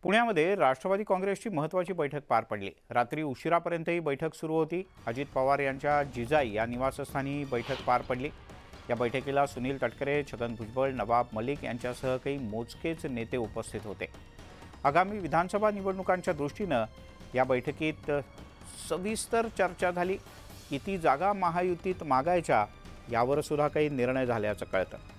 पुण्यामध्ये राष्ट्रवादी काँग्रेसची महत्त्वाची बैठक पार पडली। रात्री उशिरापर्यंत ही बैठक सुरू होती। अजित पवार यांच्या जिजाई या निवासस्थानी बैठक पार पडली। या बैठकीला सुनील तटकरे, छगन भुजबळ, नवाब मलिक यांच्यासह काही मोजकेच नेते उपस्थित होते। आगामी विधानसभा निवडणुकांच्या दृष्टीने या बैठकीत सविस्तर चर्चा झाली। किती जागा महायुतीत मागायच्या यावर सुद्धा काही निर्णय झाल्याचं कळतं।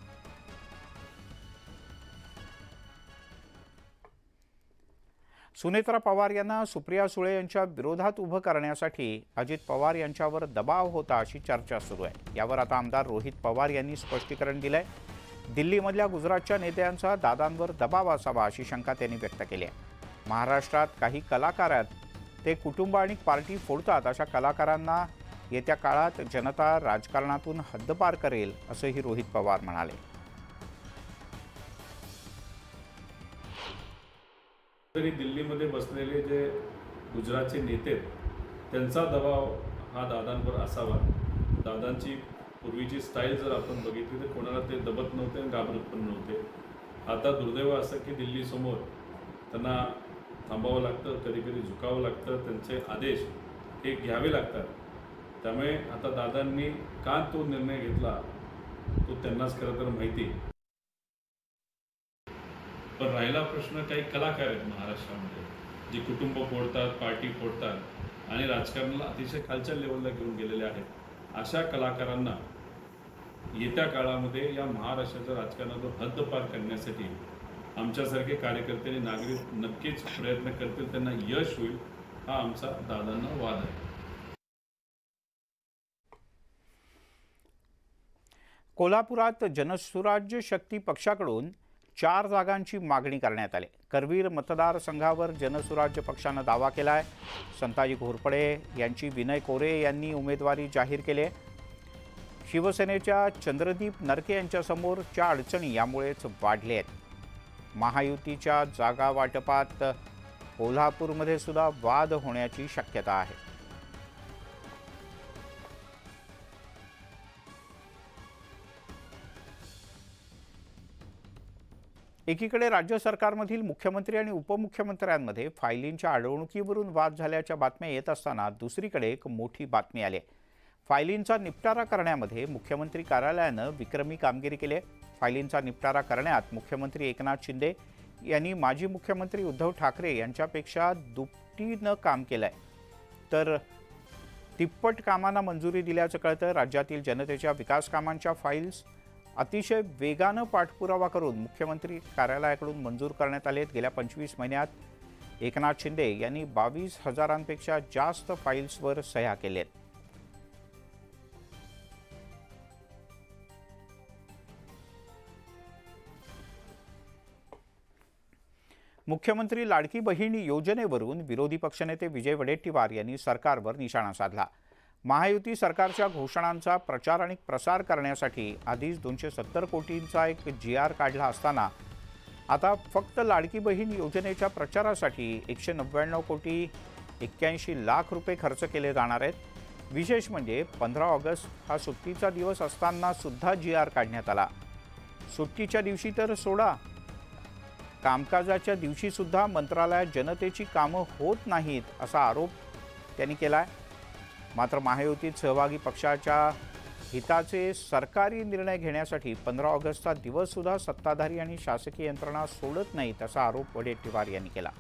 सुनेत्रा पवार यांना सुप्रिया सुळे यांच्या विरोधात उभं करण्यासाठी अजित पवार यांच्यावर दबाव होता अशी चर्चा सुरू आहे। यावर आता आमदार रोहित पवार यांनी स्पष्टीकरण दिलंय। दिल्लीमधल्या गुजरातच्या नेत्यांचा दादांवर दबाव असावा अशी शंका त्यांनी व्यक्त केली आहे। महाराष्ट्रात काही कलाकार आहेत ते कुटुंब आणि पार्टी फोडतात, अशा कलाकारांना येत्या काळात जनता राजकारणातून हद्दपार करेल असंही रोहित पवार म्हणाले। तरी दिल्लीमध्ये बसलेले जे गुजरातचे नेते त्यांचा दबाव हा दादांवर असावा। दादांची पूर्वीची स्टाईल जर आपण बघितली तर कोणाला ते दबत नव्हते आणि घाबरत पण नव्हते। आता दुर्दैव असं की दिल्लीसमोर त्यांना थांबावं लागतं, कधी कधी झुकावं लागतं, त्यांचे आदेश हे घ्यावे लागतात। त्यामुळे आता दादांनी का तो निर्णय घेतला तो त्यांनाच खरं तर माहिती। पण राहिला प्रश्न, काही कलाकार आहेत महाराष्ट्रामध्ये जे कुटुंब फोडतात, पार्टी फोडतात आणि राजकारणाला अतिशय खालच्या लेवलला घेऊन गेलेले आहेत। अशा कलाकारांना येत्या काळामध्ये या महाराष्ट्राच्या राजकारणातून हद्दपार करण्यासाठी आमच्यासारखे कार्यकर्ते आणि नागरिक नक्कीच प्रयत्न करतील, त्यांना यश होईल हा आमचा दादांना वाद आहे। कोल्हापुरात जनसुराज्य शक्ती पक्षाकडून 4 जागांची मागणी करण्यात आली। करवीर मतदारसंघावर जनसुराज्य पक्षाने दावा केलाय। संताजी घोरपडे यांची विनय कोरे यांनी उमेदवारी जाहीर केली। शिवसेनेच्या चंद्रदीप नरके यांच्यासमोरच्या अडचणी यामुळेच वाढल्या आहेत। महायुतीच्या जागा वाटपात कोल्हापूरमध्ये सुद्धा वाद होण्याची शक्यता आहे। एकीकडे राज्य सरकारमधील मुख्यमंत्री आणि उपमुख्यमंत्र्यांमध्ये फायलींच्या अडवणुकीवरून वाद झाल्याच्या बातम्या येत असताना दुसरीकडे एक मोठी बातमी आली आहे। फायलींचा निपटारा करण्यामध्ये मुख्यमंत्री कार्यालयाने विक्रमी कामगिरी केली आहे। फायलींचा निपटारा करण्यात मुख्यमंत्री एकनाथ शिंदे यांनी माजी मुख्यमंत्री उद्धव ठाकरे यांच्यापेक्षा दुपटीनं काम केलंय, तर तिप्पट कामांना मंजुरी दिल्याचं कळतं। राज्यातील जनतेच्या विकास कामांच्या फाईल्स अतिशय वेगानं पाठपुरावा करून मुख्यमंत्री कार्यालयाकडून मंजूर करण्यात आलेत। गेल्या 25 महिन्यात एकनाथ शिंदे यांनी 22,000पेक्षा जास्त फाईल्सवर सह्या केल्यात। मुख्यमंत्री लाडकी बहीण योजनेवरून विरोधी पक्षनेते विजय वडेट्टीवार यांनी सरकारवर निशाणा साधला। महायुती सरकारच्या घोषणांचा प्रचार आणि प्रसार करण्यासाठी आधीच 270 कोटींचा एक GR काढला असताना आता फक्त लाडकी बहीण योजनेच्या प्रचारासाठी 199 कोटी 81 लाख रुपये खर्च केले जाणार आहेत। विशेष म्हणजे 15 ऑगस्ट हा सुट्टीचा दिवस असताना सुद्धा GR काढण्यात आला। सुट्टीच्या दिवशी तर सोडा, कामकाजाच्या दिवशी सुद्धा मंत्रालयात जनतेची कामं होत नाहीत असा आरोप त्यांनी केलाय। मात्र महायुतीत सहभागी पक्षाच्या हिताचे सरकारी निर्णय घेण्यासाठी 15 ऑगस्टचा दिवस सुद्धा सत्ताधारी आणि शासकीय यंत्रणा सोडत नाहीत असा आरोप वडेट्टीवार यांनी केला।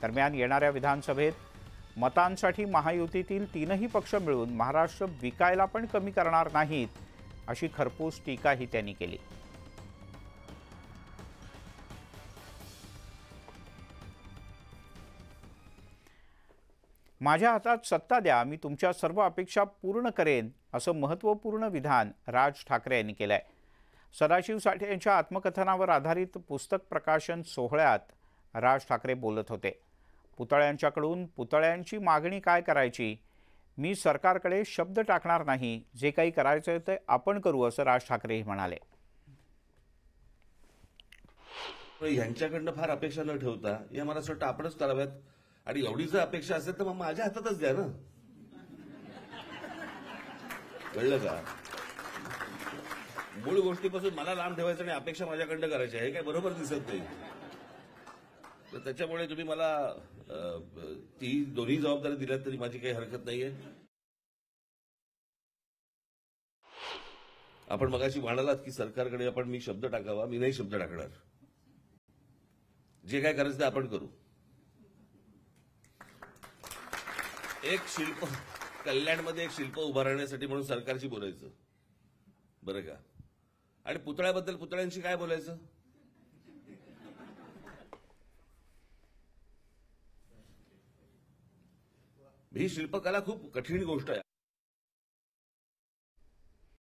दरम्यान येणाऱ्या विधानसभेत मतांसाठी महायुतीतील 3ही पक्ष मिळून महाराष्ट्र विकायला पण कमी करणार नाहीत अशी खरपूस टीकाही त्यांनी केली। माझ्या हातात सत्ता द्या, मी तुमच्या सर्व अपेक्षा पूर्ण करेन असं महत्त्वपूर्ण विधान राज ठाकरे यांनी केलंय। सदाशिव साठे यांच्या आत्मकथनावर आधारित पुस्तक प्रकाशन सोहळ्यात राज ठाकरे बोलत होते। पुतळ्यांच्याकडून पुतळ्यांची मागणी काय करायची, मी सरकारकडे शब्द टाकणार नाही, जे काही करायचं ते आपण करू असं राज ठाकरे म्हणाले। यांच्याकडनं फार अपेक्षा न ठेवता या मला असं वाटतं आपणच कराव्यात, आणि एवढी जर अपेक्षा असेल तर मग माझ्या हातातच द्या ना, कळलं का? मूळ गोष्टीपासून मला लांब ठेवायचं आणि अपेक्षा माझ्याकडनं करायच्या, हे काय बरोबर दिसत नाही। तर त्याच्यामुळे तुम्ही मला ती दोन्ही जबाबदारी दिल्यात तरी माझी काही हरकत नाहीये. आपण मगाशी म्हणालात की सरकारकडे आपण मी शब्द टाकावा. मी नाही शब्द टाकणार. जे काय करायचं ते आपण करू. एक शिल्प कल्याणमध्ये एक शिल्प उभारण्यासाठी म्हणून सरकारशी बोलायचं बरं का. आणि पुतळ्याबद्दल पुतळ्यांशी काय बोलायचं. ही शिल्पकला खूप कठीण गोष्ट आहे.